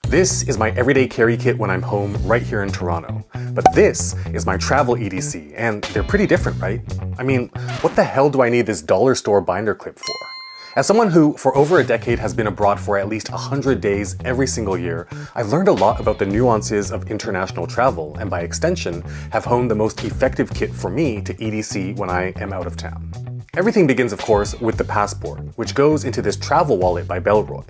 This is my everyday carry kit when I'm home right here in Toronto. But this is my travel EDC, and they're pretty different, right? I mean, what the hell do I need this dollar store binder clip for? As someone who, for over a decade, has been abroad for at least 100 days every single year, I've learned a lot about the nuances of international travel, and by extension, have honed the most effective kit for me to EDC when I am out of town. Everything begins, of course, with the passport, which goes into this travel wallet by Bellroy.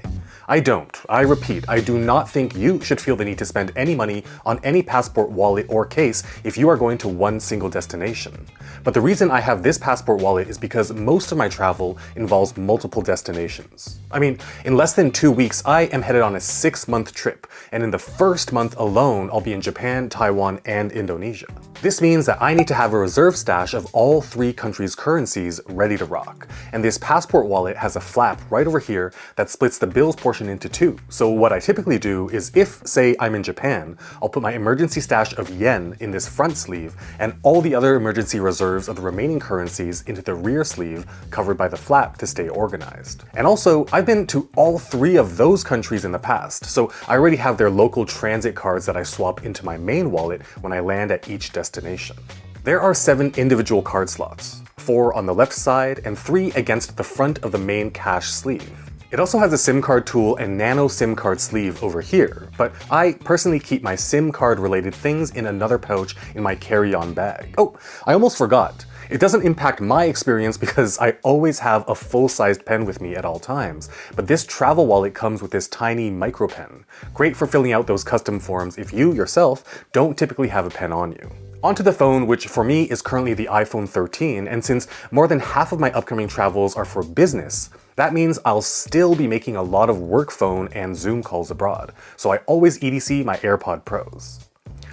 I repeat, I do not think you should feel the need to spend any money on any passport wallet or case if you are going to one single destination. But the reason I have this passport wallet is because most of my travel involves multiple destinations. I mean, in less than 2 weeks, I am headed on a 6-month trip, and in the first month alone, I'll be in Japan, Taiwan, and Indonesia. This means that I need to have a reserve stash of all 3 countries' currencies ready to rock. And this passport wallet has a flap right over here that splits the bills portion into 2. So what I typically do is if, say, I'm in Japan, I'll put my emergency stash of yen in this front sleeve and all the other emergency reserves of the remaining currencies into the rear sleeve covered by the flap to stay organized. And also, I've been to all 3 of those countries in the past, so I already have their local transit cards that I swap into my main wallet when I land at each destination. There are 7 individual card slots, 4 on the left side and 3 against the front of the main cash sleeve. It also has a SIM card tool and nano SIM card sleeve over here, but I personally keep my SIM card related things in another pouch in my carry-on bag. Oh, I almost forgot. It doesn't impact my experience because I always have a full-sized pen with me at all times, but this travel wallet comes with this tiny micro pen, great for filling out those custom forms if you yourself don't typically have a pen on you. Onto the phone, which for me is currently the iPhone 13, and since more than half of my upcoming travels are for business, that means I'll still be making a lot of work phone and Zoom calls abroad, so I always EDC my AirPod Pros.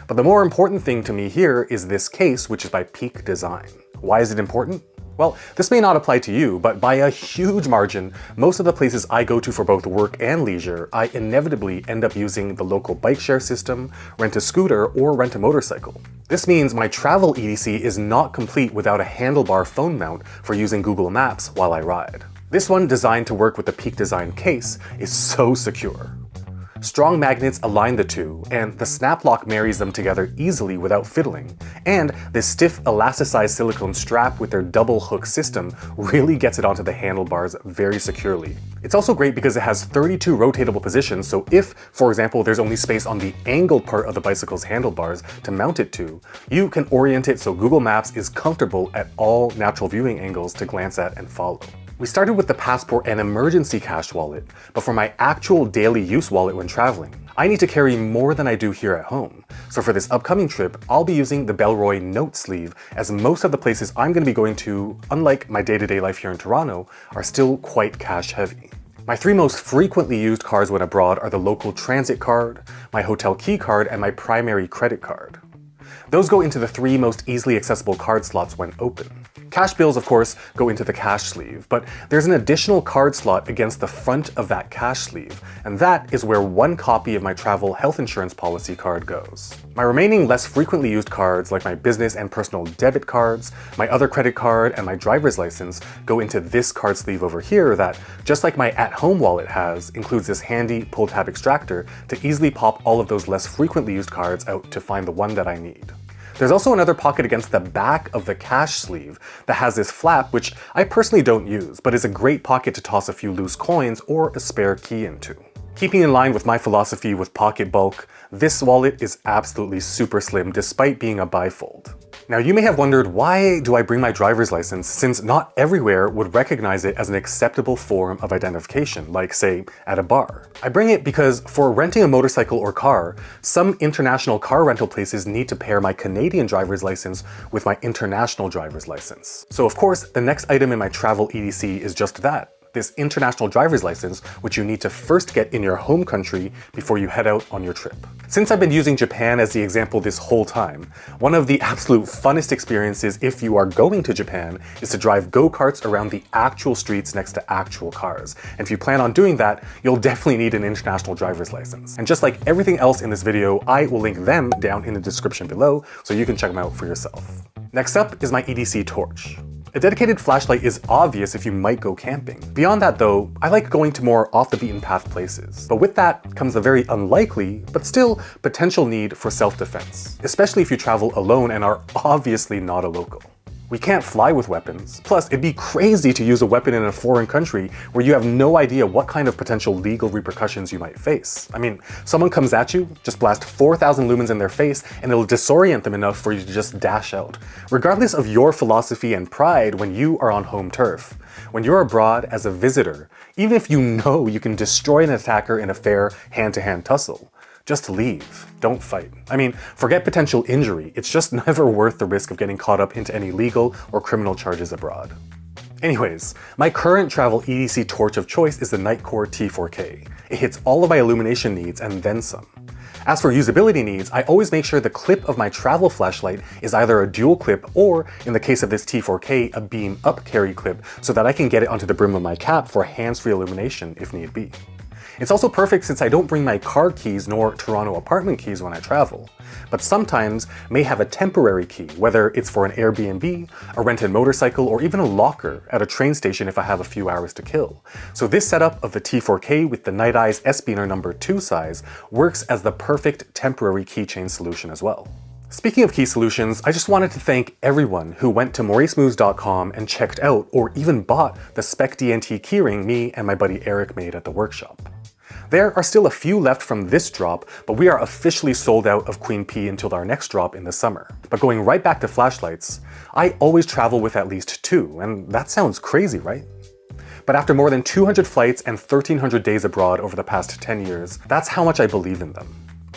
But the more important thing to me here is this case, which is by Peak Design. Why is it important? Well, this may not apply to you, but by a huge margin, most of the places I go to for both work and leisure, I inevitably end up using the local bike share system, rent a scooter, or rent a motorcycle. This means my travel EDC is not complete without a handlebar phone mount for using Google Maps while I ride. This one, designed to work with the Peak Design case, is so secure. Strong magnets align the 2, and the snap lock marries them together easily without fiddling, and this stiff elasticized silicone strap with their double hook system really gets it onto the handlebars very securely. It's also great because it has 32 rotatable positions, so if, for example, there's only space on the angled part of the bicycle's handlebars to mount it to, you can orient it so Google Maps is comfortable at all natural viewing angles to glance at and follow. We started with the passport and emergency cash wallet, but for my actual daily use wallet when traveling, I need to carry more than I do here at home. So for this upcoming trip, I'll be using the Bellroy note sleeve, as most of the places I'm going to be going to, unlike my day-to-day life here in Toronto, are still quite cash heavy. My 3 most frequently used cards when abroad are the local transit card, my hotel key card, and my primary credit card. Those go into the 3 most easily accessible card slots when open. Cash bills, of course, go into the cash sleeve, but there's an additional card slot against the front of that cash sleeve, and that is where 1 copy of my travel health insurance policy card goes. My remaining less frequently used cards, like my business and personal debit cards, my other credit card, and my driver's license, go into this card sleeve over here that, just like my at-home wallet has, includes this handy pull-tab extractor to easily pop all of those less frequently used cards out to find the one that I need. There's also another pocket against the back of the cash sleeve that has this flap, which I personally don't use, but is a great pocket to toss a few loose coins or a spare key into. Keeping in line with my philosophy with pocket bulk, this wallet is absolutely super slim despite being a bifold. Now you may have wondered, why do I bring my driver's license since not everywhere would recognize it as an acceptable form of identification, like say at a bar? I bring it because for renting a motorcycle or car, some international car rental places need to pair my Canadian driver's license with my international driver's license. So of course, the next item in my travel EDC is just that. This international driver's license, which you need to first get in your home country before you head out on your trip. Since I've been using Japan as the example this whole time, one of the absolute funnest experiences if you are going to Japan is to drive go-karts around the actual streets next to actual cars. And if you plan on doing that, you'll definitely need an international driver's license. And just like everything else in this video, I will link them down in the description below so you can check them out for yourself. Next up is my EDC torch. A dedicated flashlight is obvious if you might go camping. Beyond that though, I like going to more off the beaten path places. But with that comes a very unlikely, but still potential need for self-defense, especially if you travel alone and are obviously not a local. We can't fly with weapons. Plus, it'd be crazy to use a weapon in a foreign country where you have no idea what kind of potential legal repercussions you might face. I mean, someone comes at you, just blast 4,000 lumens in their face, and it'll disorient them enough for you to just dash out. Regardless of your philosophy and pride when you are on home turf. When you're abroad as a visitor, even if you know you can destroy an attacker in a fair hand-to-hand tussle, just leave. Don't fight. I mean, forget potential injury. It's just never worth the risk of getting caught up into any legal or criminal charges abroad. Anyways, my current travel EDC torch of choice is the Nitecore T4K. It hits all of my illumination needs and then some. As for usability needs, I always make sure the clip of my travel flashlight is either a dual clip or, in the case of this T4K, a beam up carry clip so that I can get it onto the brim of my cap for hands-free illumination if need be. It's also perfect since I don't bring my car keys nor Toronto apartment keys when I travel, but sometimes may have a temporary key, whether it's for an Airbnb, a rented motorcycle, or even a locker at a train station if I have a few hours to kill. So this setup of the T4K with the nite-ize S-Beaner number 2 size works as the perfect temporary keychain solution as well. Speaking of key solutions, I just wanted to thank everyone who went to mauricemoves.com and checked out or even bought the SPEC-DNT keyring me and my buddy Eric made at the workshop. There are still a few left from this drop, but we are officially sold out of Queen P until our next drop in the summer. But going right back to flashlights, I always travel with at least 2, and that sounds crazy, right? But after more than 200 flights and 1,300 days abroad over the past 10 years, that's how much I believe in them.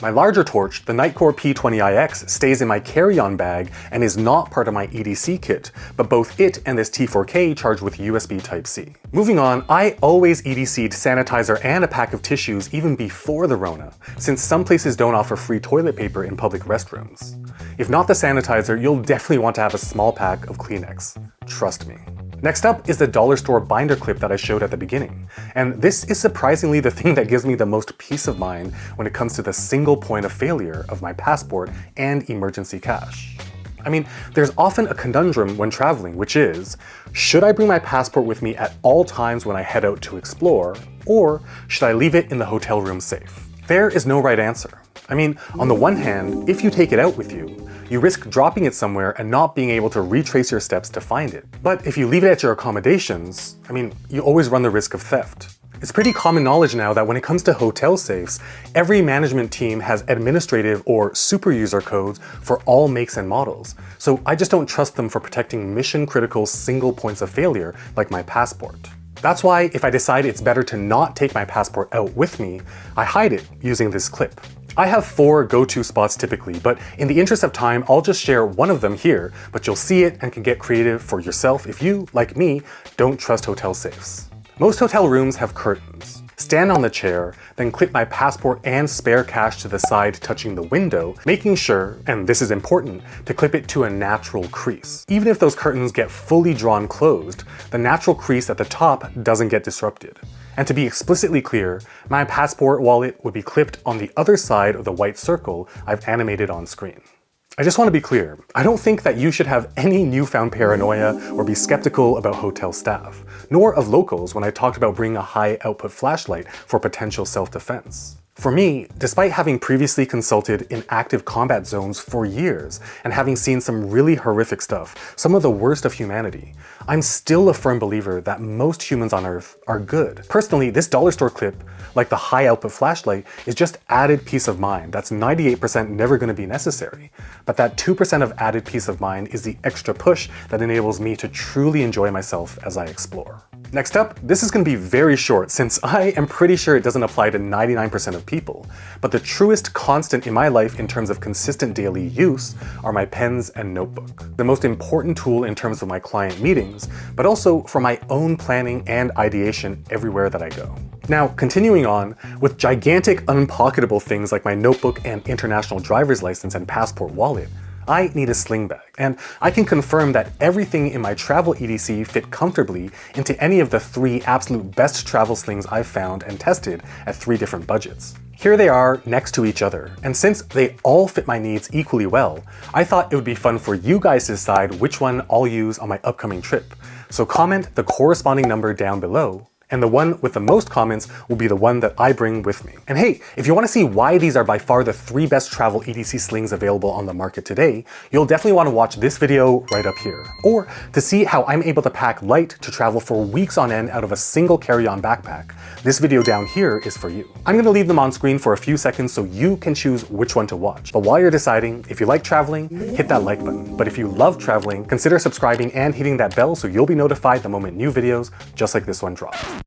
My larger torch, the Nitecore P20iX, stays in my carry-on bag and is not part of my EDC kit, but both it and this T4K charge with USB Type-C. Moving on, I always EDC'd sanitizer and a pack of tissues even before the Rona, since some places don't offer free toilet paper in public restrooms. If not the sanitizer, you'll definitely want to have a small pack of Kleenex. Trust me. Next up is the dollar store binder clip that I showed at the beginning, and this is surprisingly the thing that gives me the most peace of mind when it comes to the single point of failure of my passport and emergency cash. I mean, there's often a conundrum when traveling, which is, should I bring my passport with me at all times when I head out to explore, or should I leave it in the hotel room safe? There is no right answer. I mean, on the one hand, if you take it out with you, you risk dropping it somewhere and not being able to retrace your steps to find it. But if you leave it at your accommodations, I mean, you always run the risk of theft. It's pretty common knowledge now that when it comes to hotel safes, every management team has administrative or super user codes for all makes and models. So I just don't trust them for protecting mission-critical single points of failure like my passport. That's why if I decide it's better to not take my passport out with me, I hide it using this clip. I have 4 go-to spots typically, but in the interest of time, I'll just share one of them here, but you'll see it and can get creative for yourself if you, like me, don't trust hotel safes. Most hotel rooms have curtains. Stand on the chair, then clip my passport and spare cash to the side touching the window, making sure, and this is important, to clip it to a natural crease. Even if those curtains get fully drawn closed, the natural crease at the top doesn't get disrupted. And to be explicitly clear, my passport wallet would be clipped on the other side of the white circle I've animated on screen. I just want to be clear, I don't think that you should have any newfound paranoia or be skeptical about hotel staff, nor of locals when I talked about bringing a high output flashlight for potential self-defense. For me, despite having previously consulted in active combat zones for years and having seen some really horrific stuff, some of the worst of humanity, I'm still a firm believer that most humans on Earth are good. Personally, this dollar store clip, like the high output flashlight, is just added peace of mind that's 98% never going to be necessary. But that 2% of added peace of mind is the extra push that enables me to truly enjoy myself as I explore. Next up, this is going to be very short since I am pretty sure it doesn't apply to 99% of people, but the truest constant in my life in terms of consistent daily use are my pens and notebook. The most important tool in terms of my client meetings, but also for my own planning and ideation everywhere that I go. Now, continuing on, with gigantic unpocketable things like my notebook and international driver's license and passport wallet, I need a sling bag, and I can confirm that everything in my Travel EDC fit comfortably into any of the 3 absolute best travel slings I've found and tested at 3 different budgets. Here they are next to each other, and since they all fit my needs equally well, I thought it would be fun for you guys to decide which one I'll use on my upcoming trip. So comment the corresponding number down below, and the one with the most comments will be the one that I bring with me. And hey, if you want to see why these are by far the 3 best travel EDC slings available on the market today, you'll definitely want to watch this video right up here. Or to see how I'm able to pack light to travel for weeks on end out of a single carry-on backpack, this video down here is for you. I'm going to leave them on screen for a few seconds so you can choose which one to watch. But while you're deciding, if you like traveling, hit that like button. But if you love traveling, consider subscribing and hitting that bell so you'll be notified the moment new videos just like this one drops.